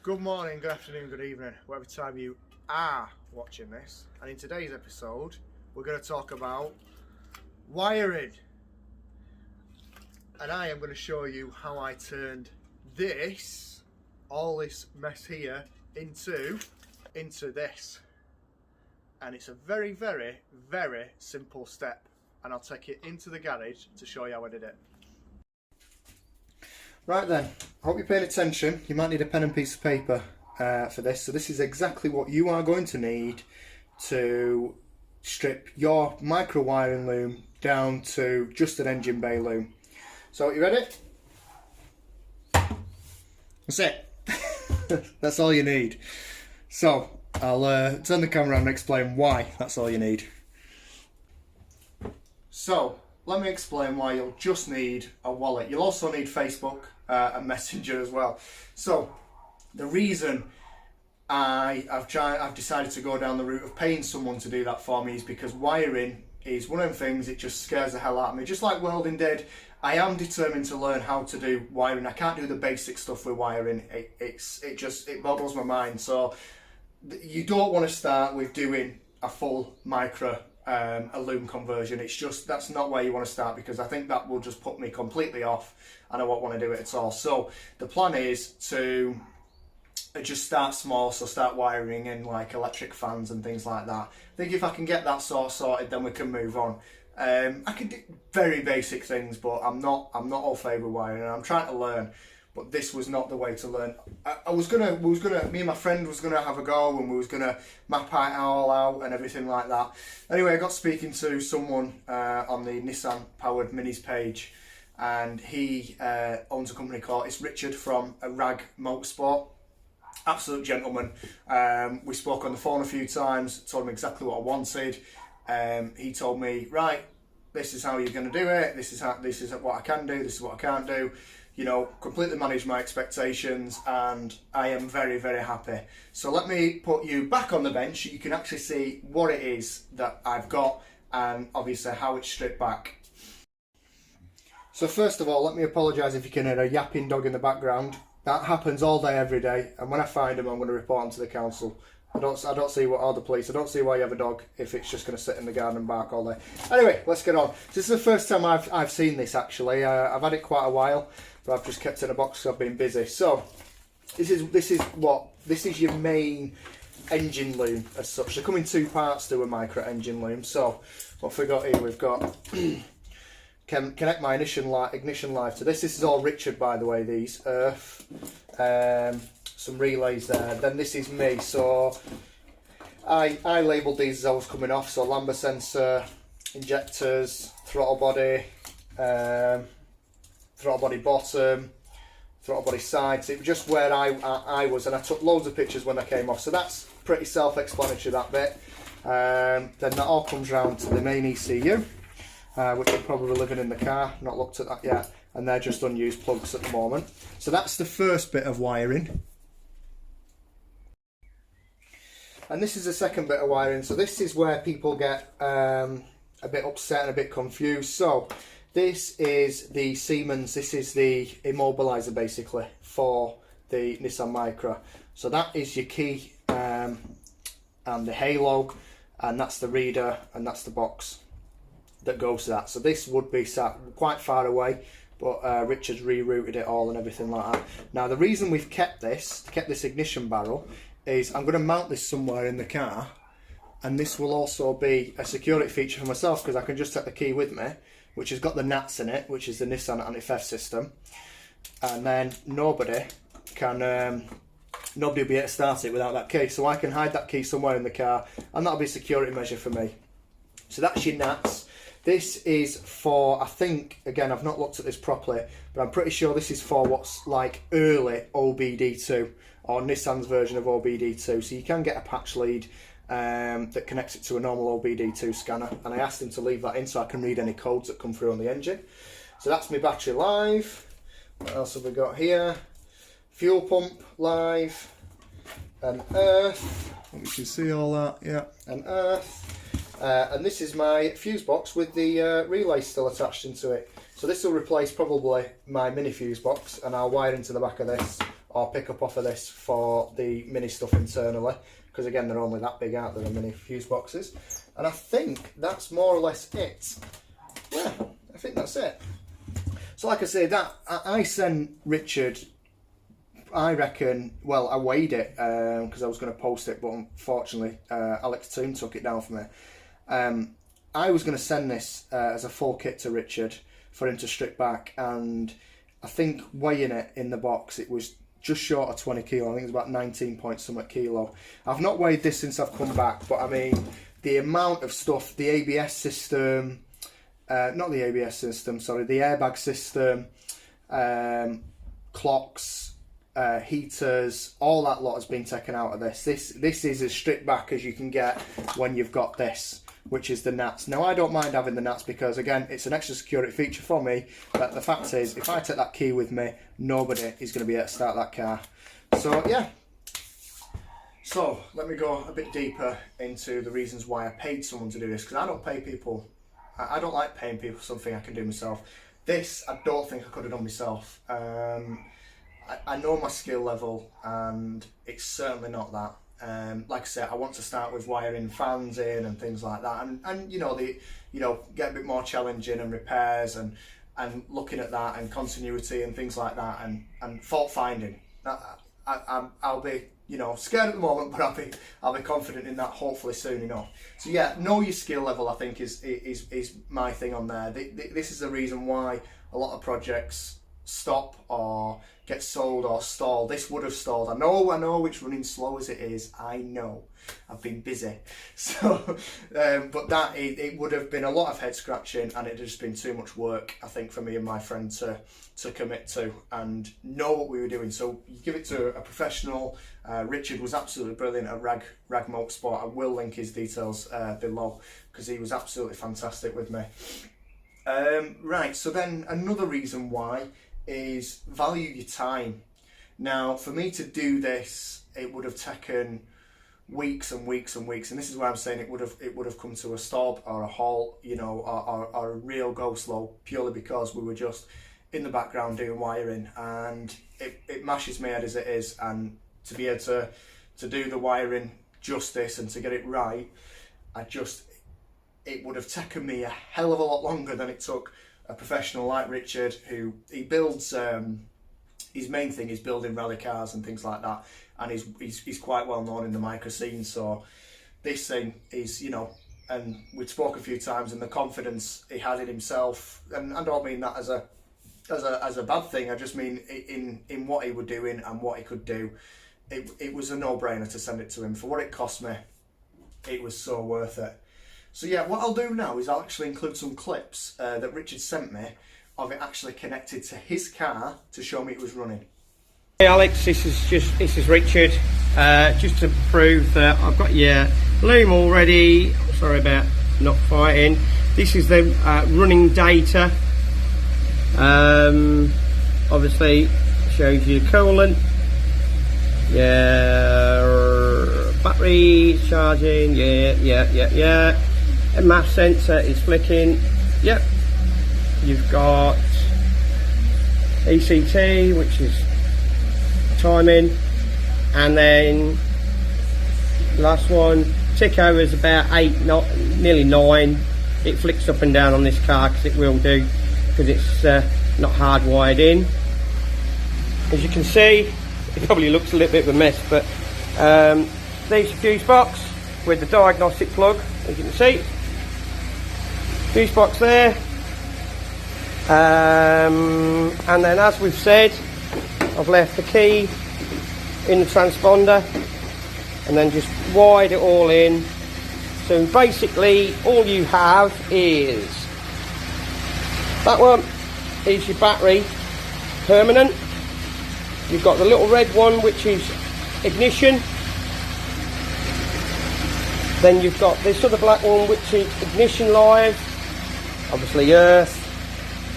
Good morning, good afternoon, good evening, whatever time you are watching this. And in today's episode, we're going to talk about wiring. And I am going to show you how I turned all this mess here, into this. And it's a very, very, very simple step. And I'll take it into the garage to show you how I did it. Right then, I hope you're paying attention. You might need a pen and piece of paper for this. So this is exactly what you are going to need to strip your micro wiring loom down to just an engine bay loom. So you ready? That's it. That's all you need. So I'll turn the camera on and explain why that's all you need. So let me explain why you'll just need a wallet. You'll also need Facebook and Messenger as well. So the reason I've decided to go down the route of paying someone to do that for me is because wiring is one of them things, it just scares the hell out of me. Just like welding did, I am determined to learn how to do wiring. I can't do the basic stuff with wiring. It boggles my mind. So you don't want to start with doing a full micro a loom conversion. It's just, that's not where you want to start, because I think that will just put me completely off and I won't want to do it at all. So the plan is to just start small, so start wiring in like electric fans and things like that. I think if I can get that sorted, then we can move on. I can do very basic things, but I'm not all favour wiring, and I'm trying to learn. But this was not the way to learn. Me and my friend was gonna have a go, and we was gonna map it all out and everything like that. Anyway, I got speaking to someone on the Nissan powered Minis page, and he owns a company called, it's Richard from Rag Motorsport. Absolute gentleman. We spoke on the phone a few times, told him exactly what I wanted. He told me, right, this is how you're going to do it. This is what I can do. This is what I can't do. You know, completely manage my expectations, and I am very, very happy. So let me put you back on the bench so you can actually see what it is that I've got, and obviously how it's stripped back. So first of all, let me apologise if you can hear a yapping dog in the background. That happens all day, every day, and when I find him, I'm going to report him to the council. I don't see what, or the police. I don't see why you have a dog if it's just going to sit in the garden and bark all day. Anyway, let's get on. This is the first time I've seen this actually. I've had it quite a while, but I've just kept it in a box because I've been busy. So this is your main engine loom as such. They come in two parts to a micro engine loom. So what have we got here? We've got connect my ignition live to this. This is all Richard, by the way. These earth. Some relays there. Then this is me, so I labelled these as I was coming off. So lambda sensor, injectors, throttle body bottom, throttle body sides. It was just where I was, and I took loads of pictures when I came off. So that's pretty self-explanatory, that bit. Then that all comes round to the main ECU, which are probably living in the car. Not looked at that yet, and they're just unused plugs at the moment. So that's the first bit of wiring. And this is the second bit of wiring. So this is where people get a bit upset and a bit confused. So this is the Siemens, this is the immobiliser basically for the Nissan Micro. So that is your key and the halo, and that's the reader, and that's the box that goes to that. So this would be sat quite far away, but Richard's rerouted it all and everything like that. Now the reason we've kept this ignition barrel is I'm going to mount this somewhere in the car, and this will also be a security feature for myself, because I can just take the key with me, which has got the NATs in it, which is the Nissan anti-theft system, and then nobody will be able to start it without that key. So I can hide that key somewhere in the car, and that'll be a security measure for me. So that's your NATs. This is for, I think, again, I've not looked at this properly, but I'm pretty sure this is for what's like early OBD2, or Nissan's version of OBD2. So you can get a patch lead that connects it to a normal OBD2 scanner, and I asked him to leave that in so I can read any codes that come through on the engine. So that's my battery live. What else have we got here? Fuel pump live, and earth. You can see all that, yeah, and earth. And this is my fuse box with the relay still attached into it. So this will replace probably my mini fuse box, and I'll wire into the back of this or pick up off of this for the Mini stuff internally, because again they're only that big, aren't they, the Mini fuse boxes. And I think that's more or less it. Yeah, I think that's it. So like I say, that I sent Richard, I reckon, well, I weighed it because I was going to post it, but unfortunately Alex Toon took it down for me. I was going to send this as a full kit to Richard for him to strip back, and I think weighing it in the box, it was just short of 20 kilo. I think it was about 19 point something kilo. I've not weighed this since I've come back, but I mean, the amount of stuff, the ABS system, not the ABS system, sorry, the airbag system, clocks, heaters, all that lot has been taken out of this. This is as stripped back as you can get when you've got this, which is the nuts. Now I don't mind having the nuts because again it's an extra security feature for me, but the fact is if I take that key with me, nobody is going to be able to start that car. So yeah, so let me go a bit deeper into the reasons why I paid someone to do this, because I don't pay people, I don't like paying people for something I can do myself. This I don't think I could have done myself. I know my skill level and it's certainly not that. Like I said, I want to start with wiring fans in and things like that, and get a bit more challenging and repairs and looking at that and continuity and things like that and fault finding. I'll be scared at the moment, but I'll be confident in that hopefully soon enough. So yeah, know your skill level I think is my thing on there. This is the reason why a lot of projects stop or get sold or stall. This would have stalled. I know it's running slow as it is. I know. I've been busy. So, but that it would have been a lot of head scratching, and it had just been too much work, I think, for me and my friend to commit to and know what we were doing. So you give it to a professional. Richard was absolutely brilliant at Rag Motorsport. I will link his details below because he was absolutely fantastic with me. Right. So then another reason why is value your time. Now for me to do this, it would have taken weeks and weeks and weeks, and this is why I'm saying it would have come to a stop or a halt, or a real go slow, purely because we were just in the background doing wiring, and it mashes my head as it is, and to be able to do the wiring justice and to get it right, it would have taken me a hell of a lot longer than it took a professional like Richard, who he builds, his main thing is building rally cars and things like that, and he's quite well known in the micro scene. So this thing is, and we've spoke a few times, and the confidence he had in himself, and I don't mean that as a bad thing, I just mean in what he was doing and what he could do. It was a no-brainer to send it to him. For what it cost me, it was so worth it. So yeah, what I'll do now is I'll actually include some clips that Richard sent me of it actually connected to his car to show me it was running. Hey Alex, this is Richard. Just to prove that I've got your Loom already. Sorry about not fighting. This is the running data. Obviously shows you coolant, battery charging, yeah. A mass sensor is flicking, yep. You've got ECT, which is timing, and then last one, tick over is about 8, nearly 9. It flicks up and down on this car because it will do, because it's not hardwired in. As you can see, it probably looks a little bit of a mess, but there's a fuse box with the diagnostic plug, as you can see. Fuse box there, and then as we've said, I've left the key in the transponder and then just wired it all in. So basically all you have is that one is your battery permanent. You've got the little red one which is ignition. Then you've got this other black one which is ignition live. Obviously earth.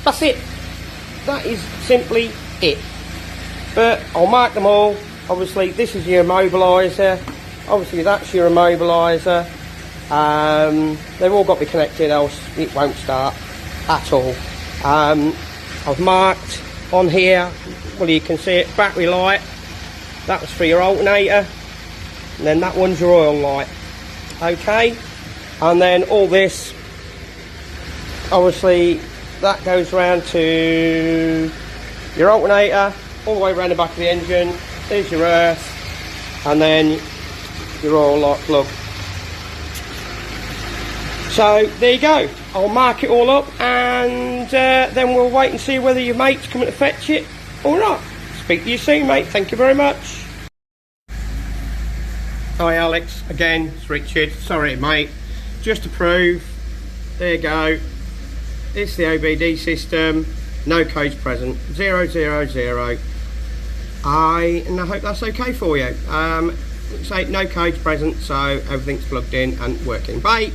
That's it. That is simply it. But I'll mark them all. Obviously this is your immobiliser. Obviously that's your immobiliser. They've all got to be connected, else it won't start at all. I've marked on here, well you can see it, battery light. that was for your alternator, and then that one's your oil light. Okay, and then all this, obviously that goes round to your alternator, all the way around the back of the engine. There's your earth, and then your oil light plug. So there you go. I'll mark it all up, and then we'll wait and see whether your mate's coming to fetch it or not. Speak to you soon, mate. Thank you very much. Hi Alex, again, it's Richard. Sorry mate, just to prove, there you go. It's the OBD system, no codes present, 000. I hope that's okay for you. Say no codes present, so everything's plugged in and working. Bye.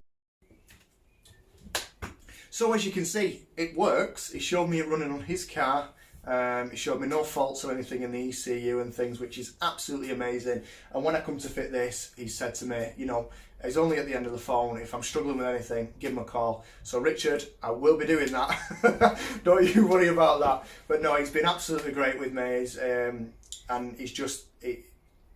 So as you can see, it works. It showed me it running on his car. It showed me no faults or anything in the ECU and things, which is absolutely amazing. And when I come to fit this, he said to me, you know, he's only at the end of the phone. If I'm struggling with anything, give him a call. So Richard, I will be doing that. Don't you worry about that. But no, he's been absolutely great with me. And he's just,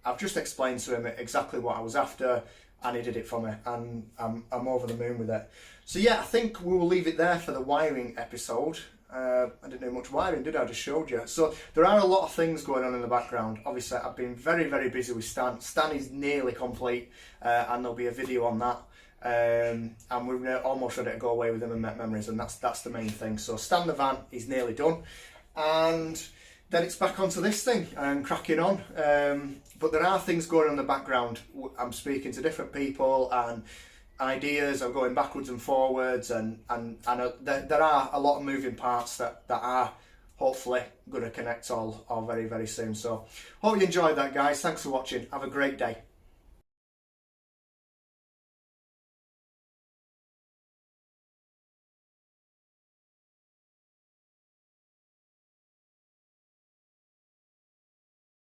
I've just explained to him exactly what I was after, and he did it for me, and I'm over the moon with it. So yeah, I think we will leave it there for the wiring episode. I didn't do much wiring, did I? I just showed you. So there are a lot of things going on in the background. Obviously, I've been very, very busy with Stan. Stan is nearly complete, and there'll be a video on that. And we're almost ready to go away with him and make memories, and that's the main thing. So Stan the van is nearly done, and then it's back onto this thing and cracking on. But there are things going on in the background. I'm speaking to different people, and ideas are going backwards and forwards, and there are a lot of moving parts that are hopefully going to connect all very, very soon. So hope you enjoyed that, guys. Thanks for watching. Have a great day.